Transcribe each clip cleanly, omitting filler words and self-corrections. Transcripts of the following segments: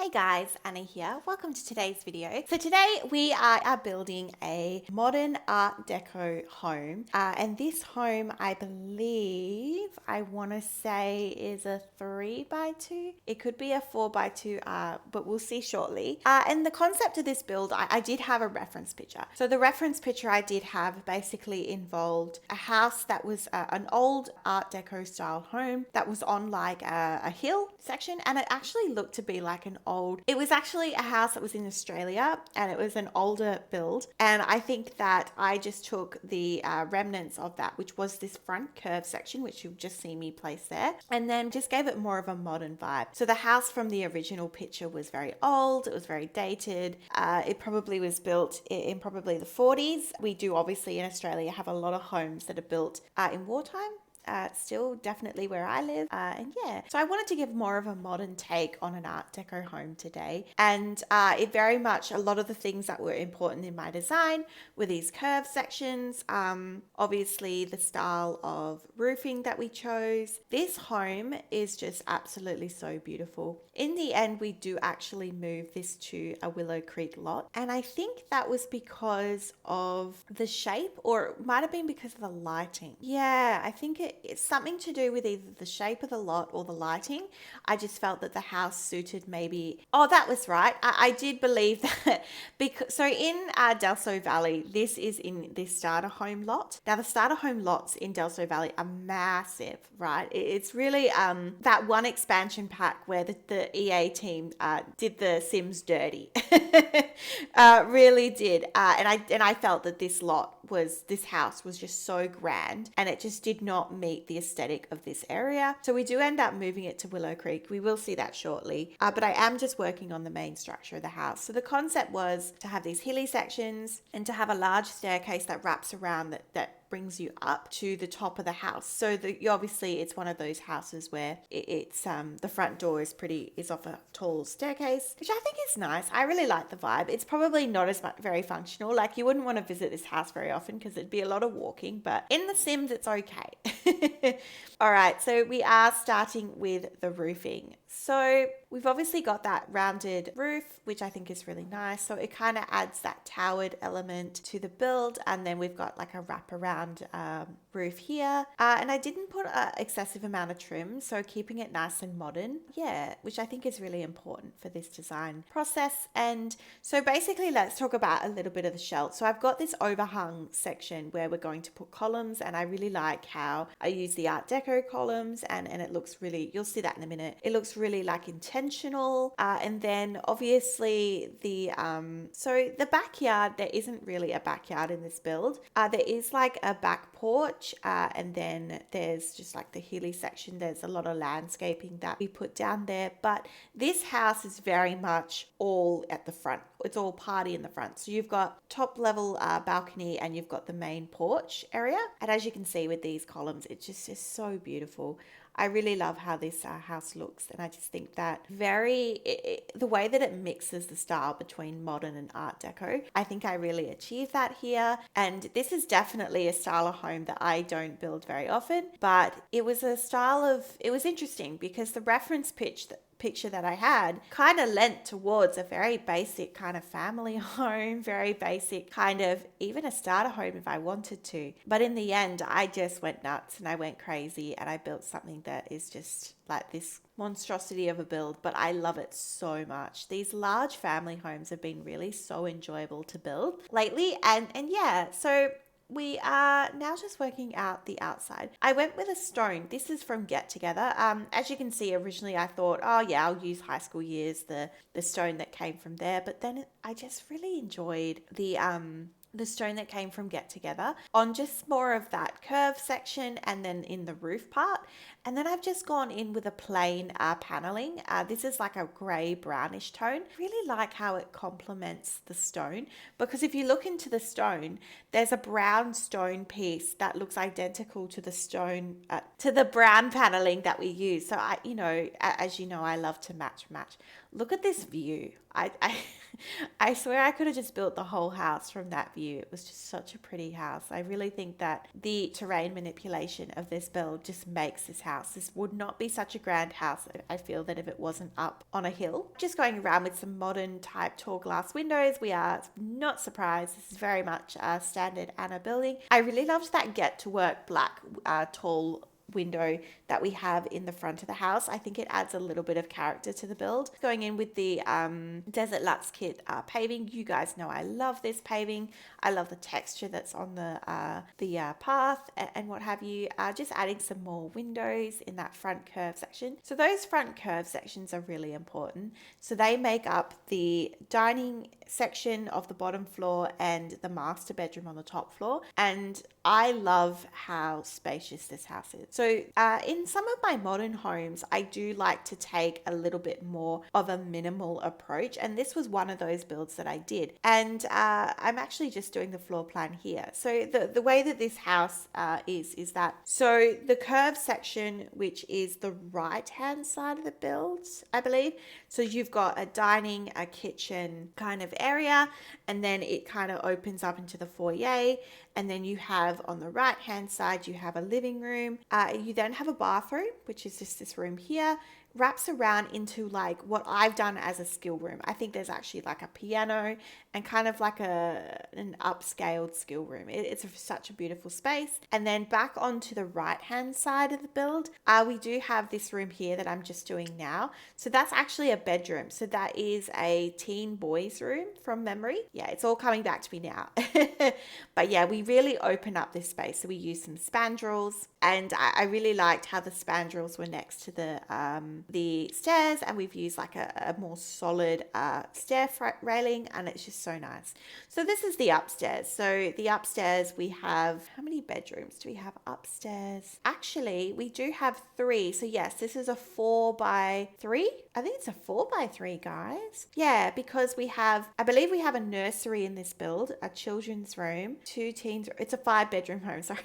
Hey guys, Anna here. Welcome to today's video. So today we are building a modern Art Deco home. And this home, I believe, I want to say is a 3x2. It could be a 4x2, but we'll see shortly. And the concept of this build, I did have a reference picture. So the reference picture I did have basically involved a house that was an old Art Deco style home that was on like a hill section, and it actually looked to be like it was actually a house that was in Australia, and it was an older build. And I think that I just took the remnants of that, which was this front curve section, which you've just seen me place there, and then just gave it more of a modern vibe. So the house from the original picture was very old, it was very dated. It probably was built in probably the 40s. We do obviously in Australia have a lot of homes that are built in wartime. Still definitely where I live. And yeah, so I wanted to give more of a modern take on an Art Deco home today. And it very much, a lot of the things that were important in my design were these curved sections. Obviously the style of roofing that we chose. This home is just absolutely so beautiful. In the end, we do actually move this to a Willow Creek lot. And I think that was because of the shape, or it might have been because of the lighting. Yeah, I think it's something to do with either the shape of the lot or the lighting. I just felt that the house suited maybe. Oh, that was right. I did believe that because so in Delso Valley, this is in this starter home lot. Now the starter home lots in Delso Valley are massive, right? It's really that one expansion pack where the EA team did the Sims dirty. Really did. And I felt that this house was just so grand, and it just did not meet the aesthetic of this area. So we do end up moving it to Willow Creek. We will see that shortly. But I am just working on the main structure of the house. So the concept was to have these hilly sections and to have a large staircase that wraps around that brings you up to the top of the house. So obviously it's one of those houses where it's the front door is off a tall staircase, which I think is nice. I really like the vibe. It's probably not as much very functional. Like you wouldn't want to visit this house very often because it'd be a lot of walking, but in The Sims it's okay. All right, so we are starting with the roofing. So we've obviously got that rounded roof, which I think is really nice. So it kind of adds that towered element to the build. And then we've got like a wraparound roof here. And I didn't put an excessive amount of trim, so keeping it nice and modern. Yeah, which I think is really important for this design process. And so basically let's talk about a little bit of the shell. So I've got this overhung section where we're going to put columns, and I really like how I use the Art Deco columns, and it looks really, you'll see that in a minute. It looks really like intentional. And then obviously so the backyard, there isn't really a backyard in this build. There is like a back porch, and then there's just like the hilly section. There's a lot of landscaping that we put down there, but this house is very much all at the front. It's all party in the front. So you've got top level balcony, and you've got the main porch area. And as you can see with these columns, it's just so beautiful. I really love how this house looks, and I just think that the way that it mixes the style between modern and Art Deco, I think I really achieved that here. And this is definitely a style of home that I don't build very often, but it was interesting because the reference picture that I had kind of lent towards a very basic kind of family home, very basic kind of even a starter home if I wanted to. But in the end, I just went nuts and I went crazy, and I built something that is just like this monstrosity of a build, but I love it so much. These large family homes have been really so enjoyable to build lately. And yeah, so we are now just working out the outside. I went with a stone. This is from Get Together. As you can see, originally I thought, oh yeah, I'll use high school years, the stone that came from there. But then I just really enjoyed the stone that came from Get Together on just more of that curve section, and then in the roof part. And then I've just gone in with a plain paneling. This is like a grey brownish tone. Really like how it complements the stone, because if you look into the stone, there's a brown stone piece that looks identical to the stone, to the brown paneling that we use. So as you know, I love to match. Look at this view. I swear I could have just built the whole house from that view. view. It was just such a pretty house. I really think that the terrain manipulation of this build just makes this house. This would not be such a grand house, I feel, that if it wasn't up on a hill. Just going around with some modern type tall glass windows. We are not surprised. This is very much a standard Anna building. I really loved that get to work black tall window that we have in the front of the house. I think it adds a little bit of character to the build. Going in with the Desert Luxe Kit paving. You guys know I love this paving. I love the texture that's on the path and what have you. Just adding some more windows in that front curve section. So those front curve sections are really important. So they make up the dining section of the bottom floor and the master bedroom on the top floor. And I love how spacious this house is. So in some of my modern homes, I do like to take a little bit more of a minimal approach. And this was one of those builds that I did. And I'm actually just doing the floor plan here. So the way that this house is that, so the curve section, which is the right hand side of the build, I believe. So you've got a dining, a kitchen kind of area, and then it kind of opens up into the foyer. And then you have on the right hand side, you have a living room. You then have a bathroom, which is just this room here, wraps around into like what I've done as a skill room. I think there's actually like a piano and kind of like an upscaled skill room. It's such a beautiful space. And then back onto the right hand side of the build, we do have this room here that I'm just doing now. So that's actually a bedroom. So that is a teen boys room from memory. Yeah, it's all coming back to me now. But yeah, we really open up this space. So we use some spandrels, and I really liked how the spandrels were next to the stairs, and we've used like a more solid stair railing, and it's just so nice. So this is the upstairs. So the upstairs, we have, how many bedrooms do we have upstairs? Actually, we do have 3. So yes, this is a 4x3. I think it's a 4x3, guys. Yeah, because we have, I believe we have a nursery in this build, a children's room, 2 teens. It's a 5-bedroom home, sorry.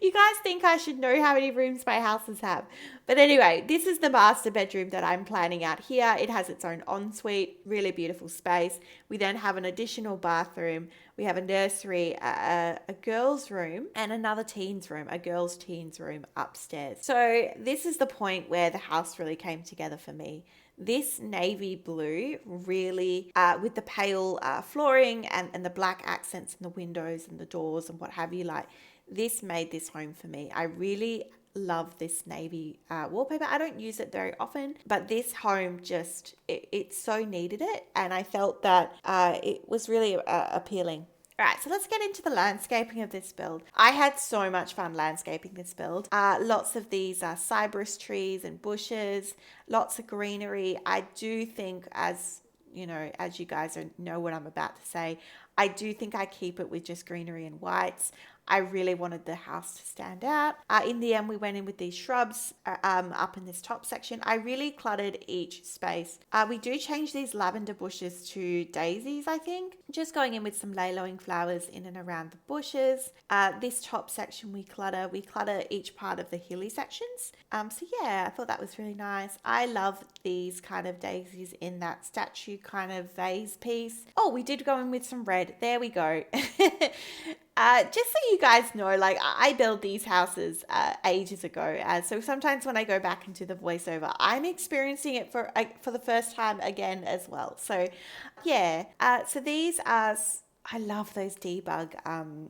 You guys think I should know how many rooms my houses have. But anyway, this is the master bedroom that I'm planning out here. It has its own ensuite, really beautiful space. We then have an additional bathroom. We have a nursery, a girls' room, and another teens room, a girls' teens room upstairs. So this is the point where the house really came together for me. This navy blue really, with the pale flooring and the black accents in the windows and the doors and what have you, like, this made this home for me. I really love this navy wallpaper. I don't use it very often, but this home just, it so needed it. And I felt that it was really appealing. All right, so let's get into the landscaping of this build. I had so much fun landscaping this build. Lots of these cypress trees and bushes, lots of greenery. I do think, as you know, as you guys know what I'm about to say, I do think I keep it with just greenery and whites. I really wanted the house to stand out. In the end, we went in with these shrubs up in this top section. I really cluttered each space. We do change these lavender bushes to daisies, I think. Just going in with some layloing flowers in and around the bushes. This top section we clutter each part of the hilly sections. So yeah, I thought that was really nice. I love these kind of daisies in that statue kind of vase piece. Oh, we did go in with some red. There we go. Just so you guys know, like, I built these houses ages ago. So sometimes when I go back into the voiceover, I'm experiencing it for the first time again as well. So yeah, so these are, I love those debug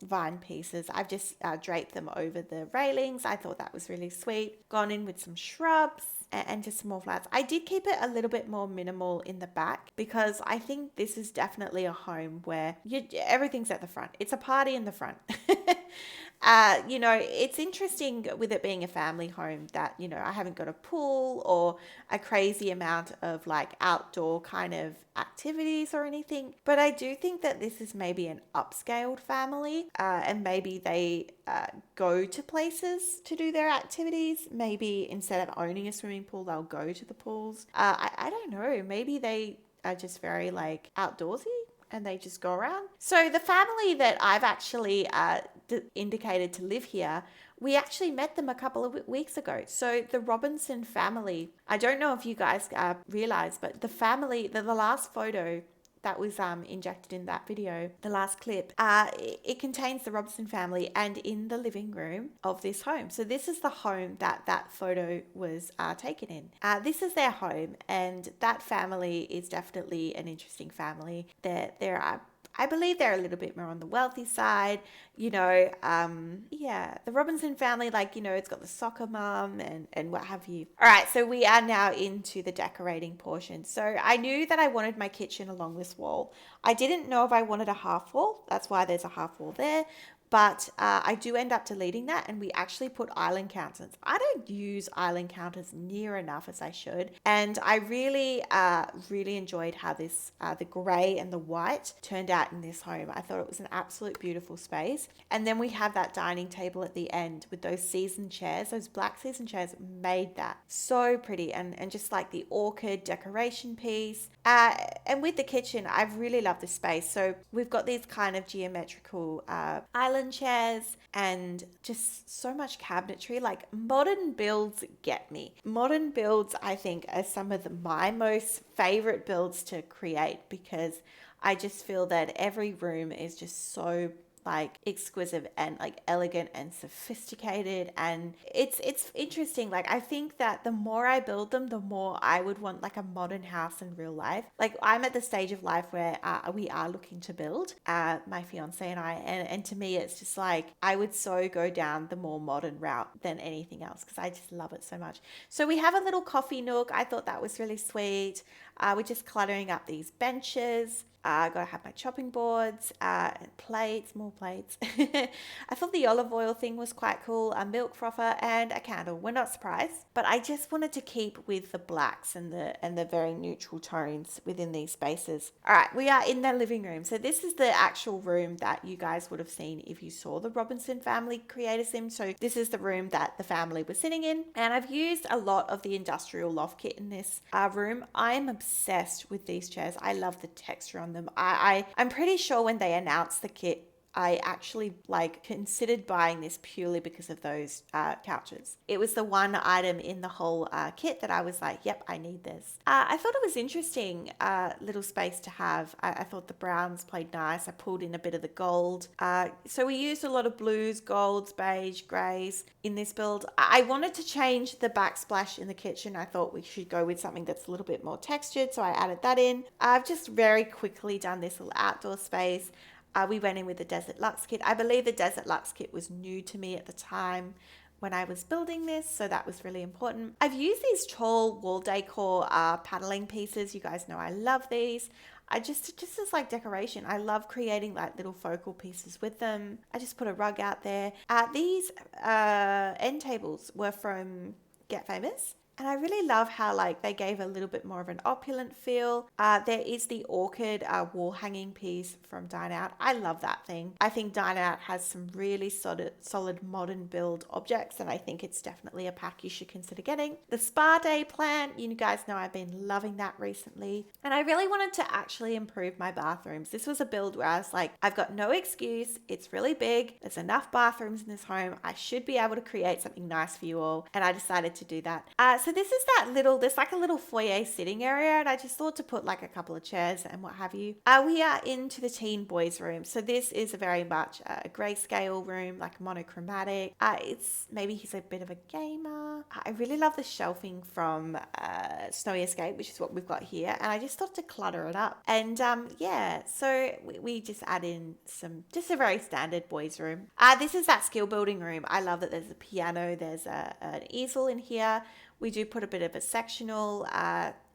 vine pieces. I've just draped them over the railings. I thought that was really sweet. Gone in with some shrubs and just more flowers. I did keep it a little bit more minimal in the back because I think this is definitely a home where everything's at the front. It's a party in the front. You know, it's interesting with it being a family home that, you know, I haven't got a pool or a crazy amount of like outdoor kind of activities or anything. But I do think that this is maybe an upscaled family and maybe they go to places to do their activities. Maybe instead of owning a swimming pool, they'll go to the pools. I don't know. Maybe they are just very like outdoorsy and they just go around. So the family that I've actually indicated to live here, we actually met them a couple of weeks ago. So the Robinson family, I don't know if you guys realize, but the family, the last photo that was injected in that video, the last clip, it contains the Robinson family and in the living room of this home. So this is the home that photo was taken in. This is their home, and that family is definitely an interesting family. There are, I believe they're a little bit more on the wealthy side, the Robinson family, it's got the soccer mum and what have you. All right, so we are now into the decorating portion. So I knew that I wanted my kitchen along this wall. I didn't know if I wanted a half wall. That's why there's a half wall there. But I do end up deleting that, and we actually put island counters. I don't use island counters near enough as I should. And I really, really enjoyed how this, the grey and the white turned out in this home. I thought it was an absolute beautiful space. And then we have that dining table at the end with those seasoned chairs. Those black seasoned chairs made that so pretty, and just like the orchid decoration piece. And with the kitchen, I've really loved this space. So we've got these kind of geometrical island chairs and just so much cabinetry. Like, modern builds get me. Modern builds, I think, are some of my most favorite builds to create, because I just feel that every room is just so exquisite and elegant and sophisticated, and it's interesting. I think that the more I build them, the more I would want a modern house in real life. I'm at the stage of life where we are looking to build, my fiance and I, and to me it's just I would so go down the more modern route than anything else, because I just love it so much. So we have a little coffee nook. I thought that was really sweet. We're just cluttering up these benches. Gotta have my chopping boards, plates, more plates. I thought the olive oil thing was quite cool, a milk frother and a candle. We're not surprised, but I just wanted to keep with the blacks and the very neutral tones within these spaces. All right, we are in the living room. So this is the actual room that you guys would have seen if you saw the Robinson family creator sim. So this is the room that the family was sitting in, and I've used a lot of the industrial loft kit in this room. I'm obsessed with these chairs. I love the texture on them. I'm pretty sure when they announced the kit, I actually considered buying this purely because of those couches. It was the one item in the whole kit that I was like, yep, I need this. I thought it was interesting little space to have. I thought the browns played nice. I pulled in a bit of the gold. So we used a lot of blues, golds, beige, greys in this build. I wanted to change the backsplash in the kitchen. I thought we should go with something that's a little bit more textured, so I added that in. I've just very quickly done this little outdoor space. We went in with the Desert Luxe kit. I believe the Desert Luxe kit was new to me at the time when I was building this, so that was really important. I've used these tall wall decor paneling pieces. You guys know I love these. I just as decoration. I love creating little focal pieces with them. I just put a rug out there. These end tables were from Get Famous. And I really love how they gave a little bit more of an opulent feel. There is the orchid wall hanging piece from Dine Out. I love that thing. I think Dine Out has some really solid modern build objects, and I think it's definitely a pack you should consider getting. The Spa Day plant, you guys know I've been loving that recently. And I really wanted to actually improve my bathrooms. This was a build where I was like, I've got no excuse. It's really big. There's enough bathrooms in this home. I should be able to create something nice for you all. And I decided to do that. So this is there's a little foyer sitting area, and I just thought to put a couple of chairs and what have you. We are into the teen boys room. So this is a very much a grayscale room, monochromatic. Maybe he's a bit of a gamer. I really love the shelving from Snowy Escape, which is what we've got here. And I just thought to clutter it up. And so we just add in just a very standard boys room. This is that skill building room. I love that there's a piano, there's an easel in here. We do put a bit of a sectional,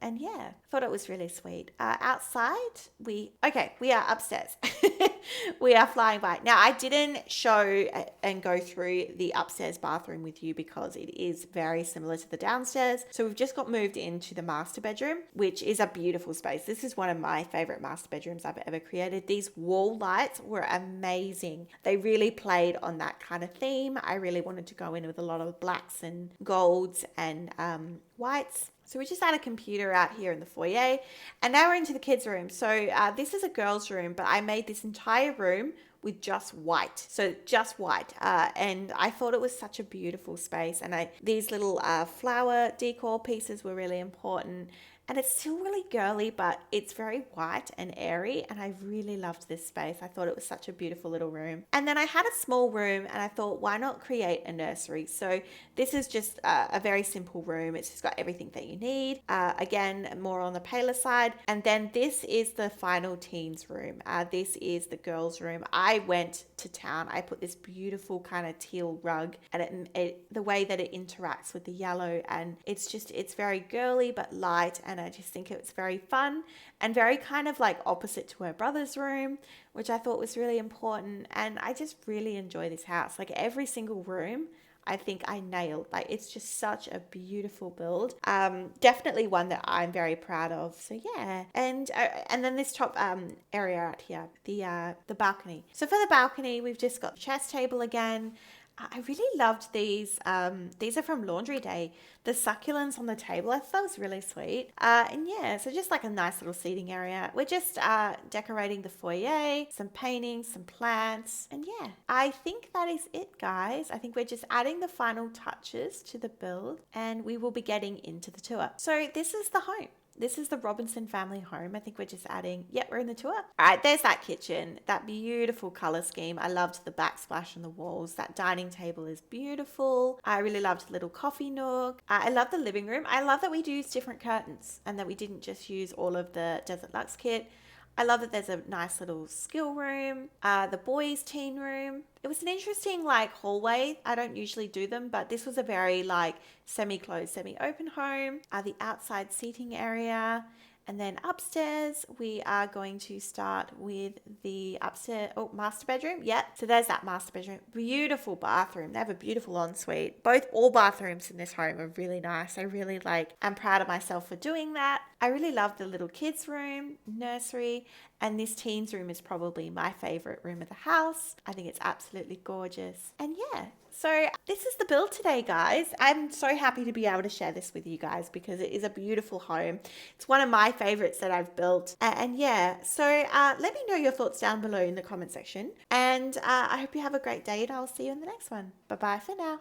and yeah, thought it was really sweet. Outside, we are upstairs. We are flying by. Now, I didn't show and go through the upstairs bathroom with you because it is very similar to the downstairs. So we've just got moved into the master bedroom, which is a beautiful space. This is one of my favorite master bedrooms I've ever created. These wall lights were amazing. They really played on that kind of theme. I really wanted to go in with a lot of blacks and golds and whites. So we just had a computer out here in the foyer, and now we're into the kids' room. So this is a girls' room, but I made this entire room with just white. So just white. And I thought it was such a beautiful space. And these little flower decor pieces were really important. and it's still really girly, but it's very white and airy, and I really loved this space. I thought it was such a beautiful little room. And then I had a small room, and I thought, why not create a nursery? So this is just a very simple room. It's just got everything that you need. Again, more on the paler side. And then this is the final teens room. This is the girls' room. I went to town. I put this beautiful kind of teal rug, and the way that it interacts with the yellow, and it's very girly but light, and I just think it's very fun and very kind of like opposite to her brother's room, which I thought was really important. And I just really enjoy this house. Like every single room, I think I nailed. Like it's just such a beautiful build. Definitely one that I'm very proud of. So yeah, and then this top area out here, the balcony. So for the balcony, we've just got the chess table again. I really loved these. These are from Laundry Day. The succulents on the table, I thought that was really sweet. And yeah, so just like a nice little seating area. We're just decorating the foyer, some paintings, some plants. And yeah, I think that is it, guys. I think we're just adding the final touches to the build, and we will be getting into the tour. So this is the home. This is the Robinson family home. I think we're just adding, we're in the tour. All right, there's that kitchen, that beautiful color scheme. I loved the backsplash on the walls. That dining table is beautiful. I really loved the little coffee nook. I love the living room. I love that we used different curtains and that we didn't just use all of the Desert Luxe kit. I love that there's a nice little skill room, the boys' teen room. It was an interesting like hallway. I don't usually do them, but this was a very like semi-closed, semi-open home. The outside seating area. And then upstairs, we are going to start with the master bedroom. Yeah, so there's that master bedroom. Beautiful bathroom. They have a beautiful ensuite. All bathrooms in this home are really nice. I'm proud of myself for doing that. I really love the little kids room, nursery, and this teens room is probably my favorite room of the house. I think it's absolutely gorgeous. And yeah, so this is the build today, guys. I'm so happy to be able to share this with you guys because it is a beautiful home. It's one of my favorites that I've built. And yeah, so let me know your thoughts down below in the comment section. And I hope you have a great day, and I'll see you in the next one. Bye-bye for now.